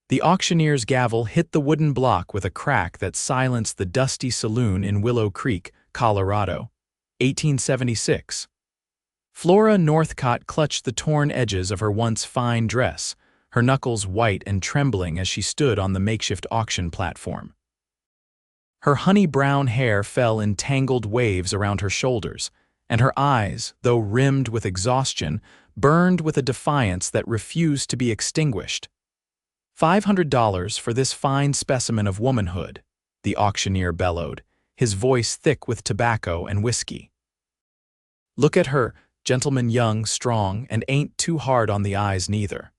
The auctioneer's gavel hit the wooden block with a crack that silenced the dusty saloon in Willow Creek, Colorado. 1876. Flora Northcott clutched the torn edges of her once fine dress, her knuckles white and trembling as she stood on the makeshift auction platform. Her honey-brown hair fell in tangled waves around her shoulders, and her eyes, though rimmed with exhaustion, burned with a defiance that refused to be extinguished. $500 for this fine specimen of womanhood, the auctioneer bellowed, his voice thick with tobacco and whiskey. Look at her, gentleman, young, strong, and ain't too hard on the eyes neither.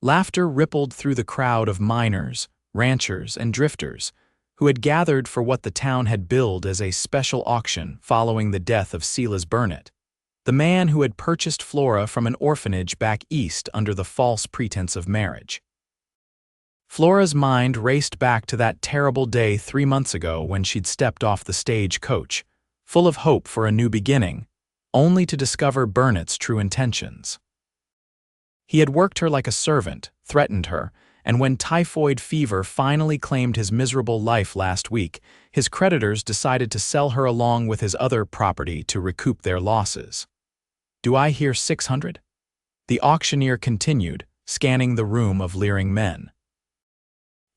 Laughter rippled through the crowd of miners, ranchers, and drifters who had gathered for what the town had billed as a special auction following the death of Silas Burnett, the man who had purchased Flora from an orphanage back east under the false pretense of marriage. Flora's mind raced back to that terrible day 3 months ago when she'd stepped off the stage coach, full of hope for a new beginning, only to discover Burnett's true intentions. He had worked her like a servant, threatened her, and when typhoid fever finally claimed his miserable life last week, his creditors decided to sell her along with his other property to recoup their losses. Do I hear 600? The auctioneer continued, scanning the room of leering men.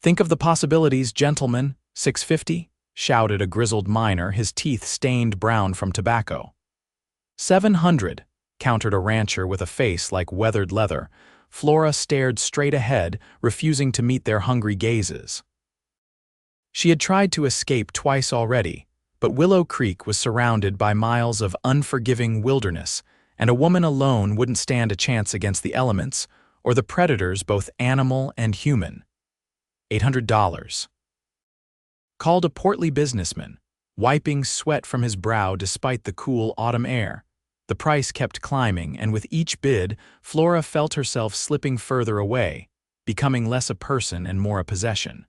Think of the possibilities, gentlemen. 650? Shouted a grizzled miner, his teeth stained brown from tobacco. 700, countered a rancher with a face like weathered leather. Flora stared straight ahead, refusing to meet their hungry gazes. She had tried to escape twice already, but Willow Creek was surrounded by miles of unforgiving wilderness, and a woman alone wouldn't stand a chance against the elements, or the predators both animal and human. $800. Called a portly businessman, wiping sweat from his brow despite the cool autumn air. The price kept climbing, and with each bid, Flora felt herself slipping further away, becoming less a person and more a possession.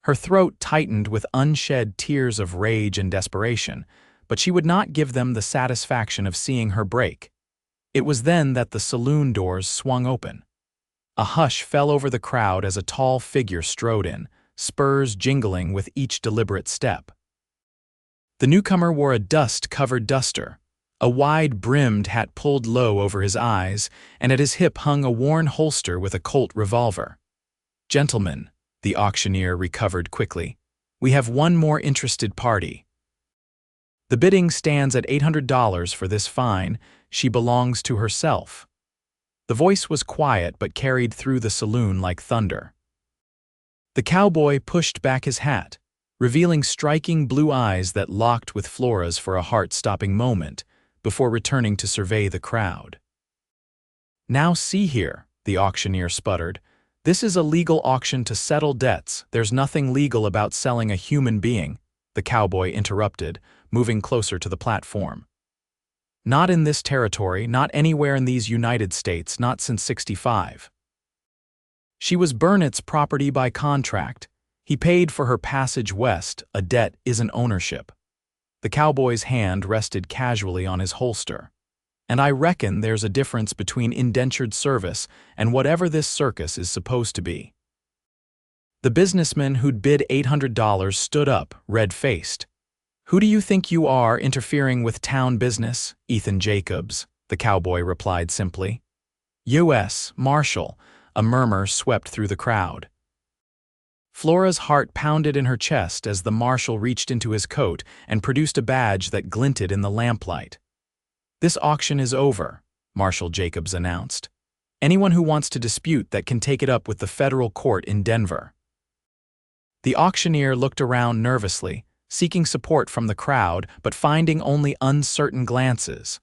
Her throat tightened with unshed tears of rage and desperation, but she would not give them the satisfaction of seeing her break. It was then that the saloon doors swung open. A hush fell over the crowd as a tall figure strode in, spurs jingling with each deliberate step. The newcomer wore a dust-covered duster, a wide-brimmed hat pulled low over his eyes, and at his hip hung a worn holster with a Colt revolver. Gentlemen, the auctioneer recovered quickly, we have one more interested party. The bidding stands at $800 for this fine. She belongs to herself. The voice was quiet but carried through the saloon like thunder. The cowboy pushed back his hat, revealing striking blue eyes that locked with Flora's for a heart-stopping moment, before returning to survey the crowd. Now see here, the auctioneer sputtered. This is a legal auction to settle debts. There's nothing legal about selling a human being, the cowboy interrupted, moving closer to the platform. Not in this territory, not anywhere in these United States, not since '65. She was Burnett's property by contract. He paid for her passage west. A debt isn't ownership. The cowboy's hand rested casually on his holster. And I reckon there's a difference between indentured service and whatever this circus is supposed to be. The businessman who'd bid $800 stood up, red-faced. Who do you think you are, interfering with town business? Ethan Jacobs, the cowboy replied simply. U.S. Marshal, a murmur swept through the crowd. Flora's heart pounded in her chest as the marshal reached into his coat and produced a badge that glinted in the lamplight. This auction is over, Marshal Jacobs announced. Anyone who wants to dispute that can take it up with the federal court in Denver. The auctioneer looked around nervously, seeking support from the crowd but finding only uncertain glances.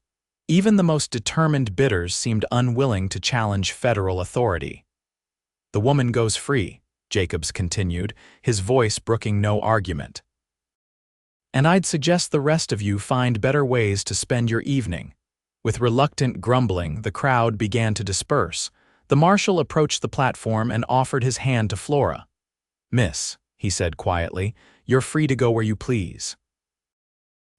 Even the most determined bidders seemed unwilling to challenge federal authority. The woman goes free, Jacobs continued, his voice brooking no argument. And I'd suggest the rest of you find better ways to spend your evening. With reluctant grumbling, the crowd began to disperse. The marshal approached the platform and offered his hand to Flora. Miss, he said quietly, you're free to go where you please.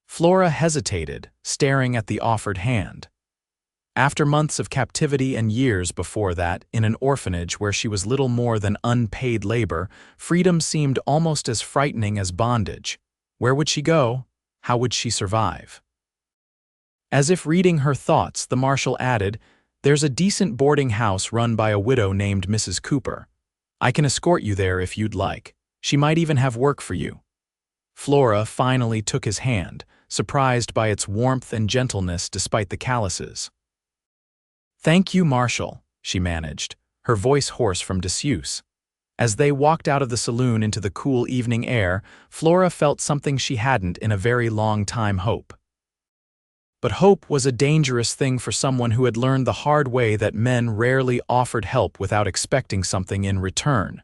Flora hesitated, staring at the offered hand. After months of captivity and years before that, in an orphanage where she was little more than unpaid labor, freedom seemed almost as frightening as bondage. Where would she go? How would she survive? As if reading her thoughts, the marshal added, "There's a decent boarding house run by a widow named Mrs. Cooper. I can escort you there if you'd like. She might even have work for you." Flora finally took his hand, surprised by its warmth and gentleness despite the calluses. "Thank you, Marshal," she managed, her voice hoarse from disuse. As they walked out of the saloon into the cool evening air, Flora felt something she hadn't in a very long time: hope. But hope was a dangerous thing for someone who had learned the hard way that men rarely offered help without expecting something in return.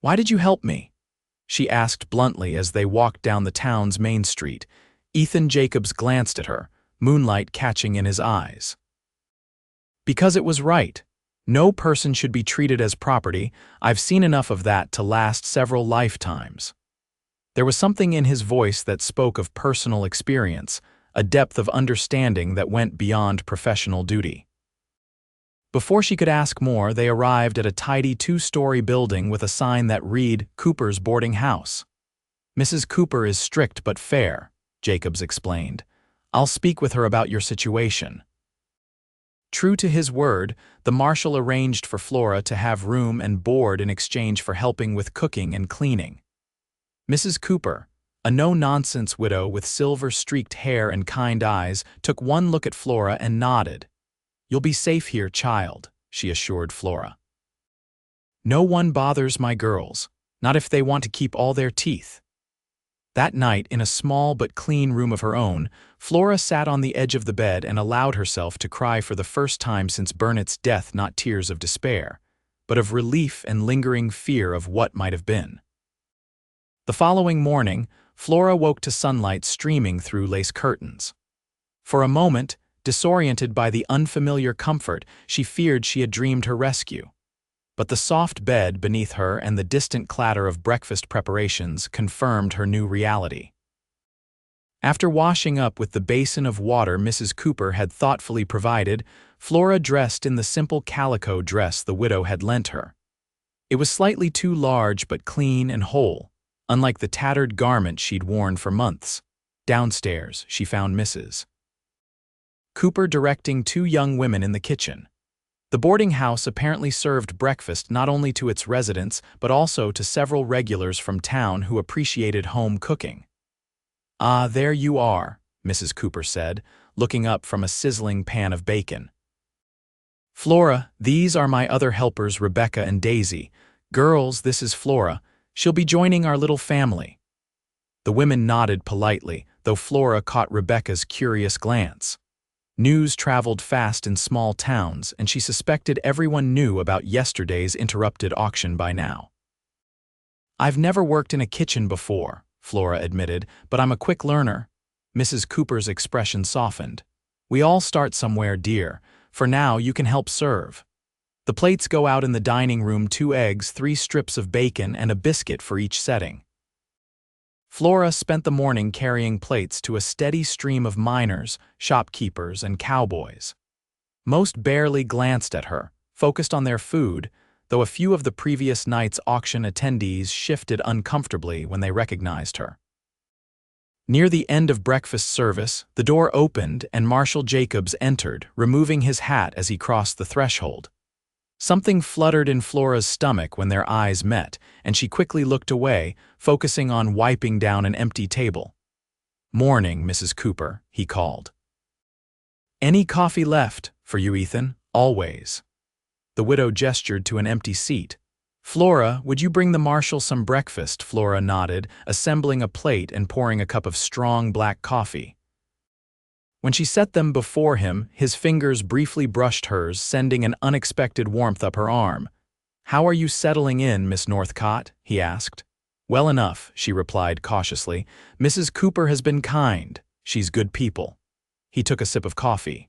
"Why did you help me?" she asked bluntly as they walked down the town's main street. Ethan Jacobs glanced at her, moonlight catching in his eyes. "Because it was right. No person should be treated as property. I've seen enough of that to last several lifetimes." There was something in his voice that spoke of personal experience, a depth of understanding that went beyond professional duty. Before she could ask more, they arrived at a tidy two-story building with a sign that read, "Cooper's Boarding House." "Mrs. Cooper is strict but fair," Jacobs explained. "I'll speak with her about your situation." True to his word, the marshal arranged for Flora to have room and board in exchange for helping with cooking and cleaning. Mrs. Cooper, a no-nonsense widow with silver-streaked hair and kind eyes, took one look at Flora and nodded. "You'll be safe here, child," she assured Flora. "No one bothers my girls, not if they want to keep all their teeth." That night, in a small but clean room of her own, Flora sat on the edge of the bed and allowed herself to cry for the first time since Burnett's death, not tears of despair, but of relief and lingering fear of what might have been. The following morning, Flora woke to sunlight streaming through lace curtains. For a moment, disoriented by the unfamiliar comfort, she feared she had dreamed her rescue. But the soft bed beneath her and the distant clatter of breakfast preparations confirmed her new reality. After washing up with the basin of water Mrs. Cooper had thoughtfully provided, Flora dressed in the simple calico dress the widow had lent her. It was slightly too large but clean and whole, unlike the tattered garment she'd worn for months. Downstairs, she found Mrs. Cooper directing two young women in the kitchen. The boarding house apparently served breakfast not only to its residents but also to several regulars from town who appreciated home cooking. "Ah, there you are," Mrs. Cooper said, looking up from a sizzling pan of bacon. "Flora, these are my other helpers, Rebecca and Daisy. Girls, this is Flora. She'll be joining our little family." The women nodded politely, though Flora caught Rebecca's curious glance. News traveled fast in small towns, and she suspected everyone knew about yesterday's interrupted auction by now. "I've never worked in a kitchen before," Flora admitted, "but I'm a quick learner." Mrs. Cooper's expression softened. "We all start somewhere, dear. For now, you can help serve." The plates go out in the dining room: 2 eggs, 3 strips of bacon, and a biscuit for each setting. Flora spent the morning carrying plates to a steady stream of miners, shopkeepers, and cowboys. Most barely glanced at her, focused on their food, though a few of the previous night's auction attendees shifted uncomfortably when they recognized her. Near the end of breakfast service, the door opened and Marshal Jacobs entered, removing his hat as he crossed the threshold. Something fluttered in Flora's stomach when their eyes met, and she quickly looked away, focusing on wiping down an empty table. "Morning, Mrs. Cooper," he called. "Any coffee left? For you, Ethan. Always." The widow gestured to an empty seat. "Flora, would you bring the marshal some breakfast?" Flora nodded, assembling a plate and pouring a cup of strong black coffee. When she set them before him, his fingers briefly brushed hers, sending an unexpected warmth up her arm. "How are you settling in, Miss Northcott?" he asked. "Well enough," she replied cautiously. "Mrs. Cooper has been kind. She's good people." He took a sip of coffee.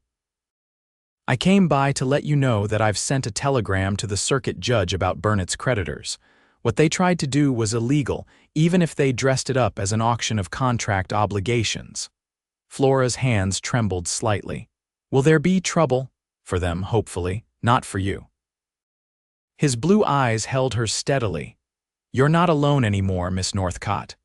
"I came by to let you know that I've sent a telegram to the circuit judge about Burnett's creditors. What they tried to do was illegal, even if they dressed it up as an auction of contract obligations." Flora's hands trembled slightly. "Will there be trouble?" For them, hopefully, not for you. His blue eyes held her steadily. You're not alone anymore, Miss Northcott.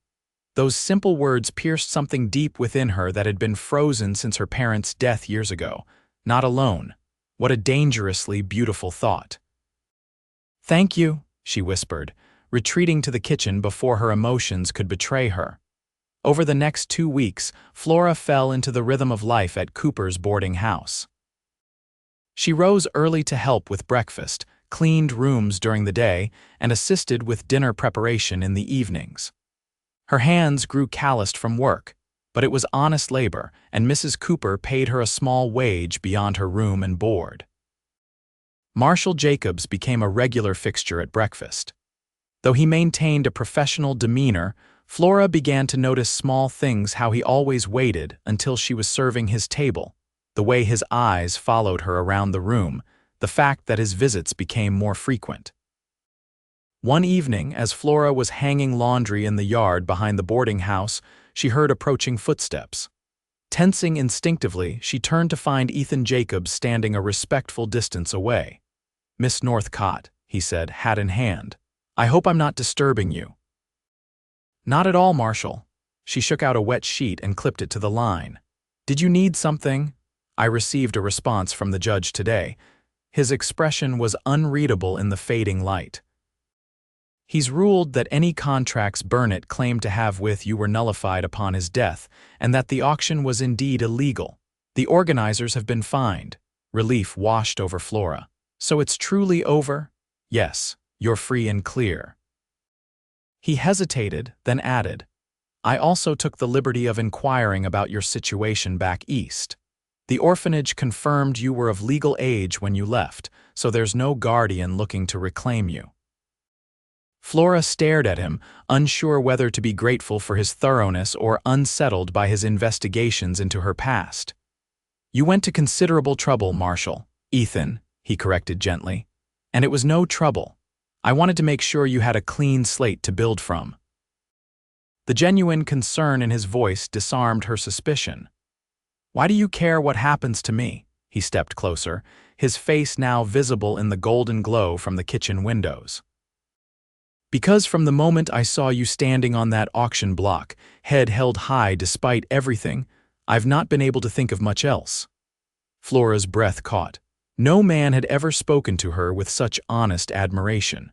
Those simple words pierced something deep within her that had been frozen since her parents' death years ago. Not alone. What a dangerously beautiful thought. Thank you, she whispered, retreating to the kitchen before her emotions could betray her. Over the next 2 weeks, Flora fell into the rhythm of life at Cooper's boarding house. She rose early to help with breakfast, cleaned rooms during the day, and assisted with dinner preparation in the evenings. Her hands grew calloused from work, but it was honest labor, and Mrs. Cooper paid her a small wage beyond her room and board. Marshal Jacobs became a regular fixture at breakfast. Though he maintained a professional demeanor, Flora began to notice small things: how he always waited until she was serving his table, the way his eyes followed her around the room, the fact that his visits became more frequent. One evening, as Flora was hanging laundry in the yard behind the boarding house, she heard approaching footsteps. Tensing instinctively, she turned to find Ethan Jacobs standing a respectful distance away. "Miss Northcott," he said, hat in hand. "I hope I'm not disturbing you." "Not at all, Marshal." She shook out a wet sheet and clipped it to the line. "Did you need something?" "I received a response from the judge today." His expression was unreadable in the fading light. "He's ruled that any contracts Burnett claimed to have with you were nullified upon his death, and that the auction was indeed illegal. The organizers have been fined." Relief washed over Flora. "So it's truly over?" "Yes, you're free and clear." He hesitated, then added, "I also took the liberty of inquiring about your situation back east. The orphanage confirmed you were of legal age when you left, so there's no guardian looking to reclaim you." Flora stared at him, unsure whether to be grateful for his thoroughness or unsettled by his investigations into her past. "You went to considerable trouble, Marshal Ethan," he corrected gently. "And it was no trouble. I wanted to make sure you had a clean slate to build from." The genuine concern in his voice disarmed her suspicion. "Why do you care what happens to me?" He stepped closer, his face now visible in the golden glow from the kitchen windows. "Because from the moment I saw you standing on that auction block, head held high despite everything, I've not been able to think of much else." Flora's breath caught. No man had ever spoken to her with such honest admiration.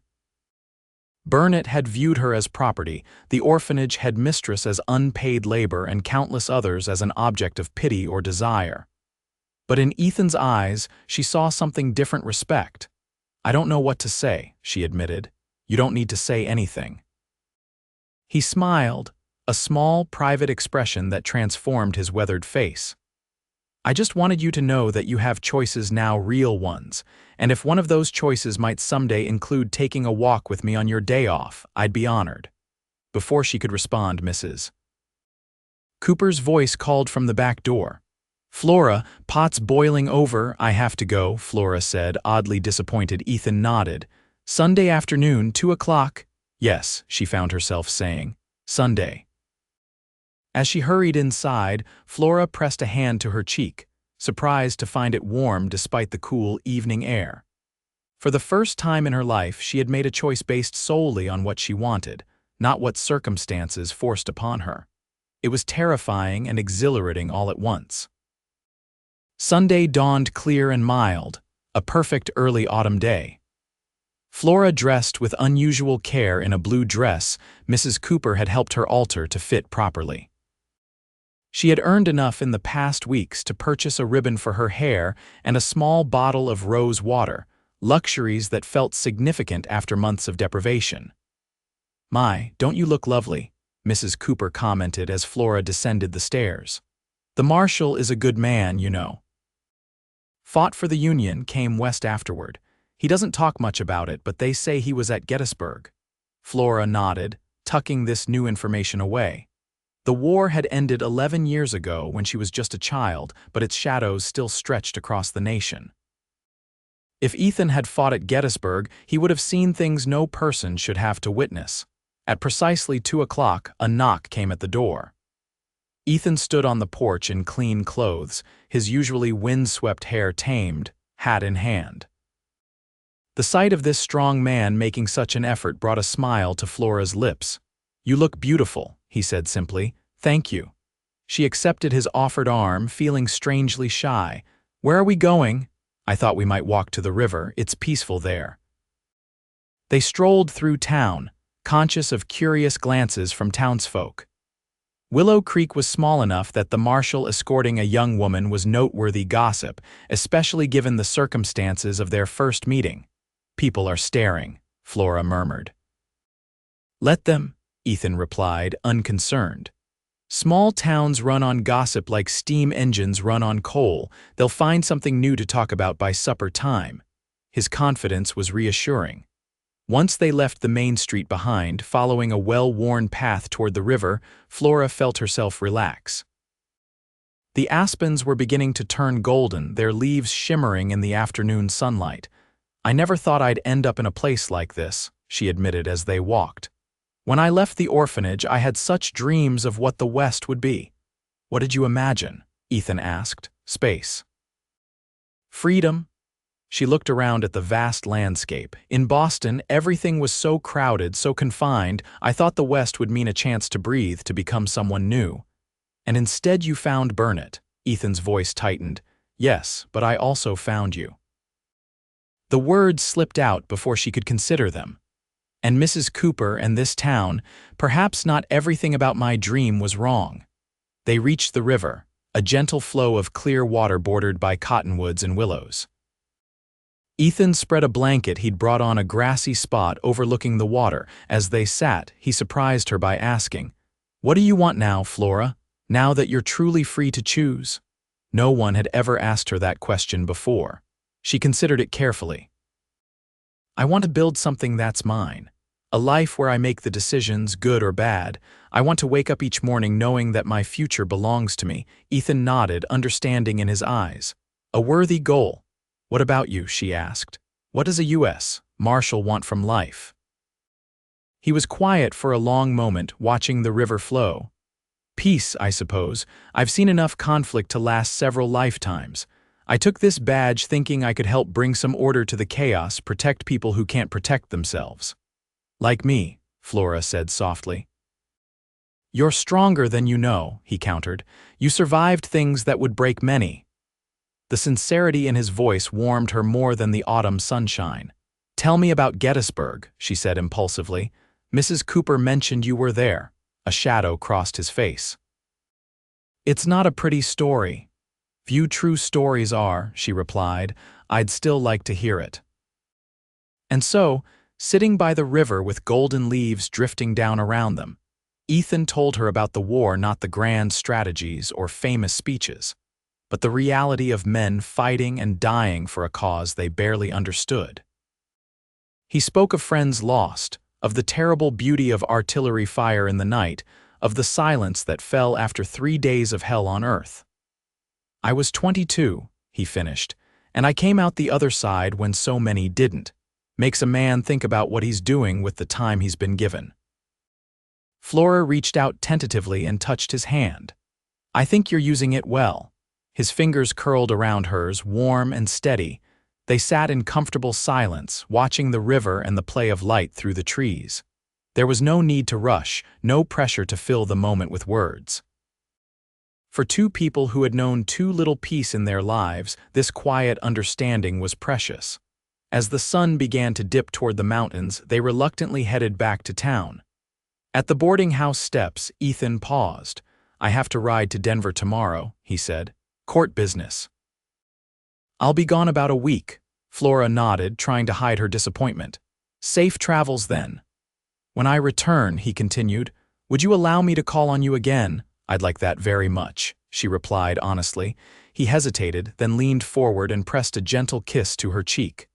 Burnett had viewed her as property, the orphanage headmistress as unpaid labor, and countless others as an object of pity or desire. But in Ethan's eyes, she saw something different: respect. "I don't know what to say," she admitted. "You don't need to say anything." He smiled, a small, private expression that transformed his weathered face. "I just wanted you to know that you have choices now, real ones, and if one of those choices might someday include taking a walk with me on your day off, I'd be honored." Before she could respond, Mrs. Cooper's voice called from the back door. "Flora, pot's boiling over, I have to go," Flora said, oddly disappointed. Ethan nodded. "Sunday afternoon, 2 o'clock?" "Yes," she found herself saying. "Sunday." As she hurried inside, Flora pressed a hand to her cheek, surprised to find it warm despite the cool evening air. For the first time in her life, she had made a choice based solely on what she wanted, not what circumstances forced upon her. It was terrifying and exhilarating all at once. Sunday dawned clear and mild, a perfect early autumn day. Flora dressed with unusual care in a blue dress Mrs. Cooper had helped her alter to fit properly. She had earned enough in the past weeks to purchase a ribbon for her hair and a small bottle of rose water, luxuries that felt significant after months of deprivation. "My, don't you look lovely," Mrs. Cooper commented as Flora descended the stairs. "The Marshal is a good man, you know. Fought for the Union, came west afterward. He doesn't talk much about it, but they say he was at Gettysburg." Flora nodded, tucking this new information away. The war had ended 11 years ago when she was just a child, but its shadows still stretched across the nation. If Ethan had fought at Gettysburg, he would have seen things no person should have to witness. At precisely 2 o'clock, a knock came at the door. Ethan stood on the porch in clean clothes, his usually wind-swept hair tamed, hat in hand. The sight of this strong man making such an effort brought a smile to Flora's lips. "You look beautiful," he said simply. "Thank you." She accepted his offered arm, feeling strangely shy. "Where are we going?" "I thought we might walk to the river. It's peaceful there." They strolled through town, conscious of curious glances from townsfolk. Willow Creek was small enough that the marshal escorting a young woman was noteworthy gossip, especially given the circumstances of their first meeting. "People are staring," Flora murmured. "Let them," Ethan replied, unconcerned. "Small towns run on gossip like steam engines run on coal. They'll find something new to talk about by supper time." His confidence was reassuring. Once they left the main street behind, following a well-worn path toward the river, Flora felt herself relax. The aspens were beginning to turn golden, their leaves shimmering in the afternoon sunlight. "I never thought I'd end up in a place like this," she admitted as they walked. "When I left the orphanage, I had such dreams of what the West would be." "What did you imagine?" Ethan asked. "Space." "Freedom." She looked around at the vast landscape. "In Boston, everything was so crowded, so confined, I thought the West would mean a chance to breathe, to become someone new." "And instead you found Burnett." Ethan's voice tightened. "Yes, but I also found you." The words slipped out before she could consider them. "And Mrs. Cooper and this town, perhaps not everything about my dream was wrong." They reached the river, a gentle flow of clear water bordered by cottonwoods and willows. Ethan spread a blanket he'd brought on a grassy spot overlooking the water. As they sat, he surprised her by asking, "What do you want now, Flora, now that you're truly free to choose?" No one had ever asked her that question before. She considered it carefully. "I want to build something that's mine. A life where I make the decisions, good or bad. I want to wake up each morning knowing that my future belongs to me." Ethan nodded, understanding in his eyes. "A worthy goal. What about you?" she asked. "What does a U.S. Marshal want from life?" He was quiet for a long moment, watching the river flow. "Peace, I suppose. I've seen enough conflict to last several lifetimes. I took this badge thinking I could help bring some order to the chaos, protect people who can't protect themselves." "Like me," Flora said softly. "You're stronger than you know," he countered. "You survived things that would break many." The sincerity in his voice warmed her more than the autumn sunshine. "Tell me about Gettysburg," she said impulsively. "Mrs. Cooper mentioned you were there." A shadow crossed his face. "It's not a pretty story." "Few true stories are," she replied. "I'd still like to hear it." And so, sitting by the river with golden leaves drifting down around them, Ethan told her about the war, not the grand strategies or famous speeches, but the reality of men fighting and dying for a cause they barely understood. He spoke of friends lost, of the terrible beauty of artillery fire in the night, of the silence that fell after 3 days of hell on earth. "I was 22, he finished, "and I came out the other side when so many didn't. Makes a man think about what he's doing with the time he's been given." Flora reached out tentatively and touched his hand. "I think you're using it well." His fingers curled around hers, warm and steady. They sat in comfortable silence, watching the river and the play of light through the trees. There was no need to rush, no pressure to fill the moment with words. For two people who had known too little peace in their lives, this quiet understanding was precious. As the sun began to dip toward the mountains, they reluctantly headed back to town. At the boarding house steps, Ethan paused. "I have to ride to Denver tomorrow," he said. "Court business." "I'll be gone about a week." Flora nodded, trying to hide her disappointment. "Safe travels then." "When I return," he continued, "would you allow me to call on you again?" "I'd like that very much," she replied honestly. He hesitated, then leaned forward and pressed a gentle kiss to her cheek.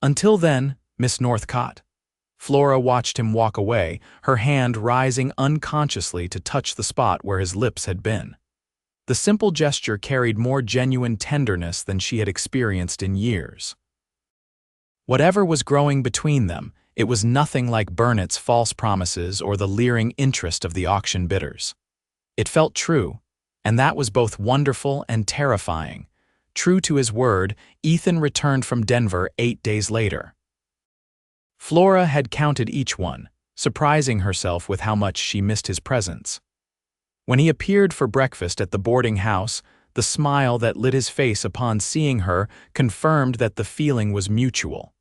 "Until then, Miss Northcott." Flora watched him walk away, her hand rising unconsciously to touch the spot where his lips had been. The simple gesture carried more genuine tenderness than she had experienced in years. Whatever was growing between them, it was nothing like Burnett's false promises or the leering interest of the auction bidders. It felt true, and that was both wonderful and terrifying. True to his word, Ethan returned from Denver 8 days later. Flora had counted each one, surprising herself with how much she missed his presence. When he appeared for breakfast at the boarding house, the smile that lit his face upon seeing her confirmed that the feeling was mutual.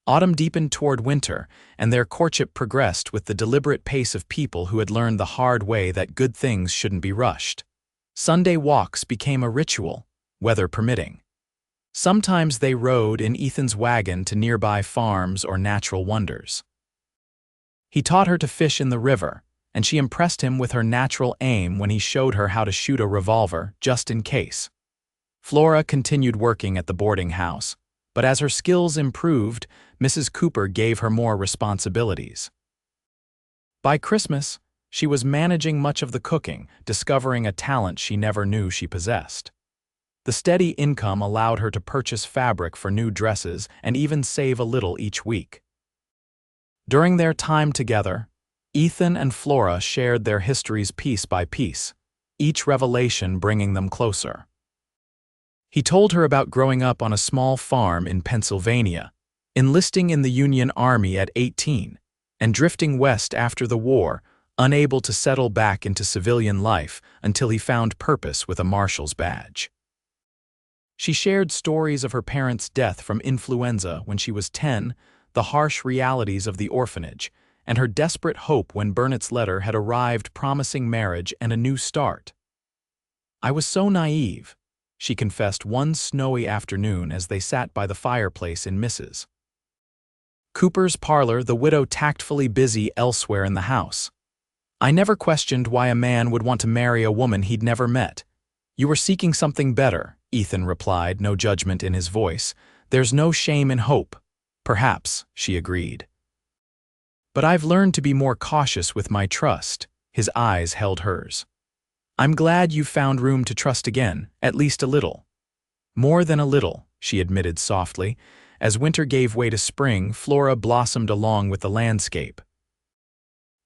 Autumn deepened toward winter, and their courtship progressed with the deliberate pace of people who had learned the hard way that good things shouldn't be rushed. Sunday walks became a ritual, weather permitting. Sometimes they rode in Ethan's wagon to nearby farms or natural wonders. He taught her to fish in the river, and she impressed him with her natural aim when he showed her how to shoot a revolver just in case. Flora continued working at the boarding house, but as her skills improved, Mrs. Cooper gave her more responsibilities. By Christmas, she was managing much of the cooking, discovering a talent she never knew she possessed. The steady income allowed her to purchase fabric for new dresses and even save a little each week. During their time together, Ethan and Flora shared their histories piece by piece, each revelation bringing them closer. He told her about growing up on a small farm in Pennsylvania, enlisting in the Union Army at 18, and drifting west after the war, unable to settle back into civilian life until he found purpose with a marshal's badge. She shared stories of her parents' death from influenza when she was 10, the harsh realities of the orphanage, and her desperate hope when Burnett's letter had arrived promising marriage and a new start. "I was so naive," she confessed one snowy afternoon as they sat by the fireplace in Mrs. Cooper's parlor, the widow tactfully busy elsewhere in the house. "I never questioned why a man would want to marry a woman he'd never met. You were seeking something better," Ethan replied, no judgment in his voice. "There's no shame in hope." "Perhaps," she agreed. "But I've learned to be more cautious with my trust." His eyes held hers. "I'm glad you've found room to trust again, at least a little." "More than a little," she admitted softly. As winter gave way to spring, Flora blossomed along with the landscape.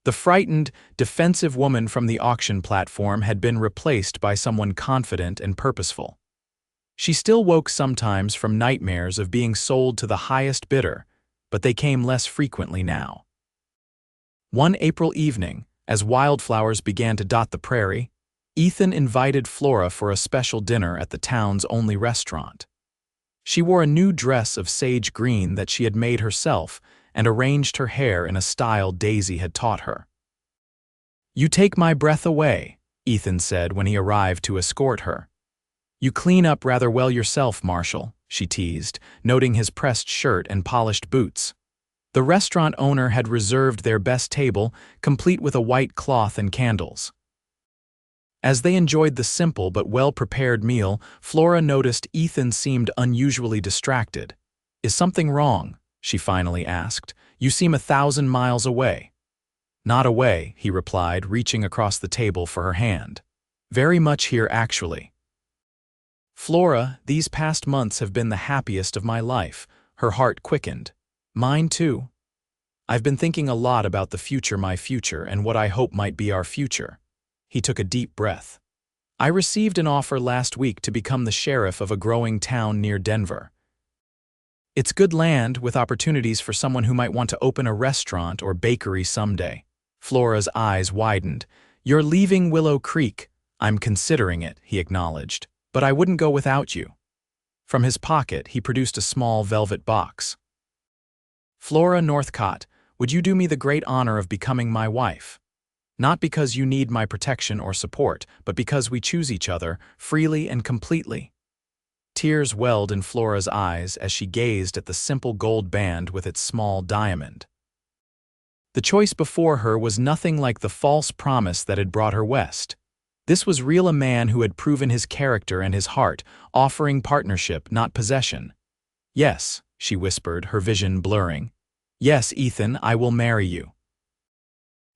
The frightened, defensive woman from the auction platform had been replaced by someone confident and purposeful. She still woke sometimes from nightmares of being sold to the highest bidder, but they came less frequently now. One April evening, as wildflowers began to dot the prairie, Ethan invited Flora for a special dinner at the town's only restaurant. She wore a new dress of sage green that she had made herself and arranged her hair in a style Daisy had taught her. "You take my breath away," Ethan said when he arrived to escort her. "You clean up rather well yourself, Marshal," she teased, noting his pressed shirt and polished boots. The restaurant owner had reserved their best table, complete with a white cloth and candles. As they enjoyed the simple but well-prepared meal, Flora noticed Ethan seemed unusually distracted. "Is something wrong?" she finally asked. "You seem 1,000 miles away." "Not away," he replied, reaching across the table for her hand. "Very much here, actually." "Flora, these past months have been the happiest of my life." Her heart quickened. "Mine too. I've been thinking a lot about the future, my future, and what I hope might be our future." He took a deep breath. "I received an offer last week to become the sheriff of a growing town near Denver. It's good land with opportunities for someone who might want to open a restaurant or bakery someday." Flora's eyes widened. "You're leaving Willow Creek." "I'm considering it," he acknowledged, "but I wouldn't go without you." From his pocket, he produced a small velvet box. "Flora Northcott, would you do me the great honor of becoming my wife? Not because you need my protection or support, but because we choose each other, freely and completely." Tears welled in Flora's eyes as she gazed at the simple gold band with its small diamond. The choice before her was nothing like the false promise that had brought her west. This was real, a man who had proven his character and his heart, offering partnership, not possession. "Yes," she whispered, her vision blurring. "Yes, Ethan, I will marry you."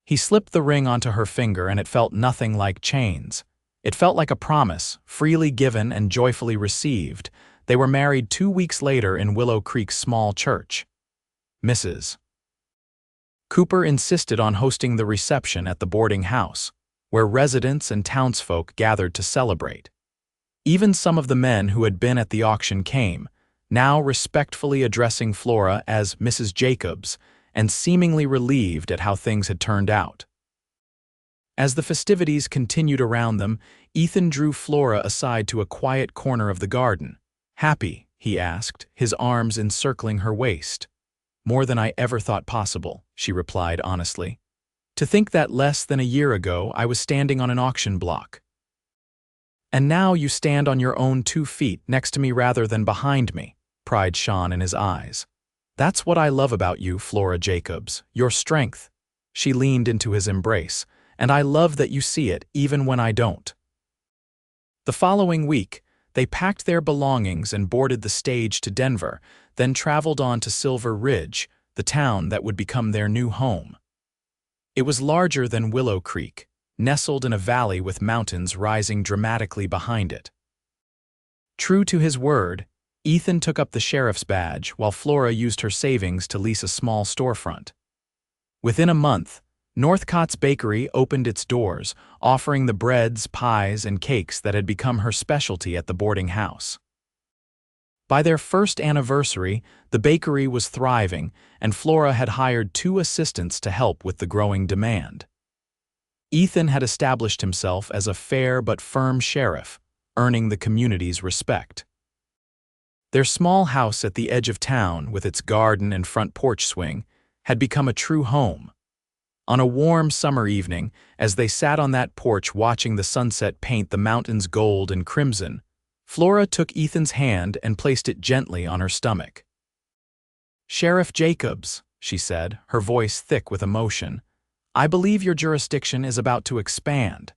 He slipped the ring onto her finger, and it felt nothing like chains. It felt like a promise, freely given and joyfully received. They were married 2 weeks later in Willow Creek's small church. Mrs. Cooper insisted on hosting the reception at the boarding house, where residents and townsfolk gathered to celebrate. Even some of the men who had been at the auction came, now respectfully addressing Flora as Mrs. Jacobs and seemingly relieved at how things had turned out. As the festivities continued around them, Ethan drew Flora aside to a quiet corner of the garden. "Happy?" he asked, his arms encircling her waist. "More than I ever thought possible," she replied honestly. "To think that less than a year ago I was standing on an auction block. And now you stand on your own 2 feet next to me rather than behind me," pride shone in his eyes. "That's what I love about you, Flora Jacobs, your strength." She leaned into his embrace. "And I love that you see it even when I don't." The following week, they packed their belongings and boarded the stage to Denver, then traveled on to Silver Ridge, the town that would become their new home. It was larger than Willow Creek, nestled in a valley with mountains rising dramatically behind it. True to his word, Ethan took up the sheriff's badge while Flora used her savings to lease a small storefront. Within a month, Northcott's bakery opened its doors, offering the breads, pies, and cakes that had become her specialty at the boarding house. By their first anniversary, the bakery was thriving, and Flora had hired 2 assistants to help with the growing demand. Ethan had established himself as a fair but firm sheriff, earning the community's respect. Their small house at the edge of town, with its garden and front porch swing, had become a true home. On a warm summer evening, as they sat on that porch watching the sunset paint the mountains gold and crimson, Flora took Ethan's hand and placed it gently on her stomach. "Sheriff Jacobs," she said, her voice thick with emotion, "I believe your jurisdiction is about to expand."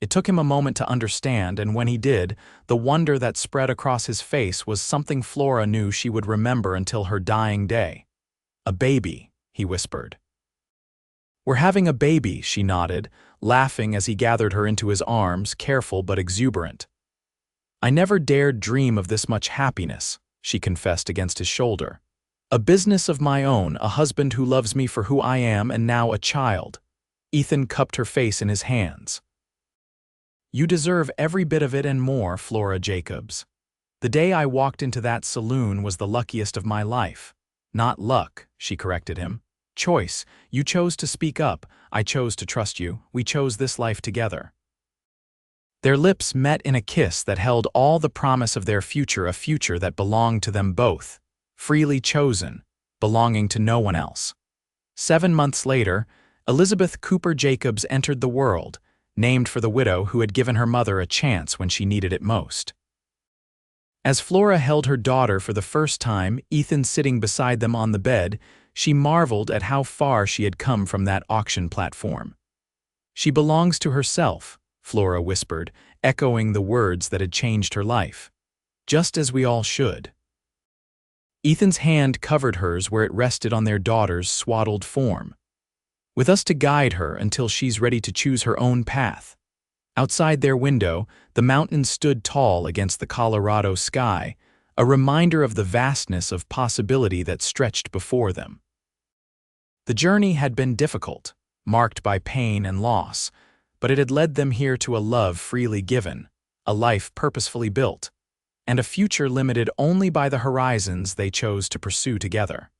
It took him a moment to understand, and when he did, the wonder that spread across his face was something Flora knew she would remember until her dying day. "A baby," he whispered. "We're having a baby," she nodded, laughing as he gathered her into his arms, careful but exuberant. "I never dared dream of this much happiness," she confessed against his shoulder. "A business of my own, a husband who loves me for who I am, and now a child." Ethan cupped her face in his hands. "You deserve every bit of it and more, Flora Jacobs. The day I walked into that saloon was the luckiest of my life." "Not luck," she corrected him. "Choice. You chose to speak up. I chose to trust you. We chose this life together." Their lips met in a kiss that held all the promise of their future, a future that belonged to them both, freely chosen, belonging to no one else. 7 months later, Elizabeth Cooper Jacobs entered the world, named for the widow who had given her mother a chance when she needed it most. As Flora held her daughter for the first time, Ethan sitting beside them on the bed, she marveled at how far she had come from that auction platform. "She belongs to herself," Flora whispered, echoing the words that had changed her life. "Just as we all should." Ethan's hand covered hers where it rested on their daughter's swaddled form. "With us to guide her until she's ready to choose her own path." Outside their window, the mountains stood tall against the Colorado sky, a reminder of the vastness of possibility that stretched before them. The journey had been difficult, marked by pain and loss, but it had led them here to a love freely given, a life purposefully built, and a future limited only by the horizons they chose to pursue together.